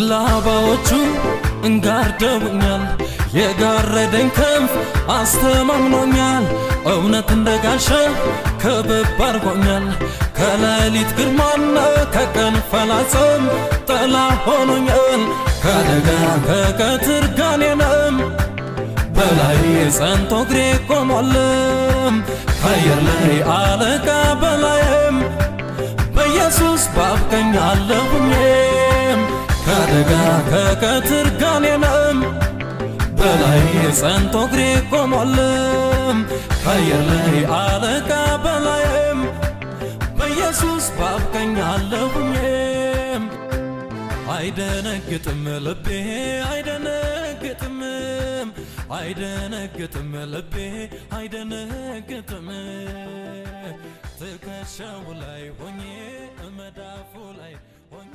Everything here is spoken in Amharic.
ላባዎቹ እንጋርደውኛል የጋረደኝ ክንፍ አስተማምኖኛል እውነት እንደጋሻ ከበብ አርጎኛል ከሌሊት ግርማና ከቀን ፈላጽም ጥላ ሆኖኛል ከአደጋ ከቀትር ጋኔንም በላይ ጸንቶ እግሬ ቆሟልም ከአየር ላይ አለቃ በላይም በኢየሱስ በአብ ቀኝ አለሁኝም ከአደጋ ከቀትር ጋኔንም በላይ ጸንቶ እግሬ ቆሟልም ከአየር ላይ አለቃ በላይም በኢየሱስ በአብ ቀኝ አለሁኝም አይደነግጥም ልቤ አይደነግጥም አይደነግጥም ልቤ አይደነግጥም ትከሻው ላይ ሆኜ መዳፉ ላይ ሆኜ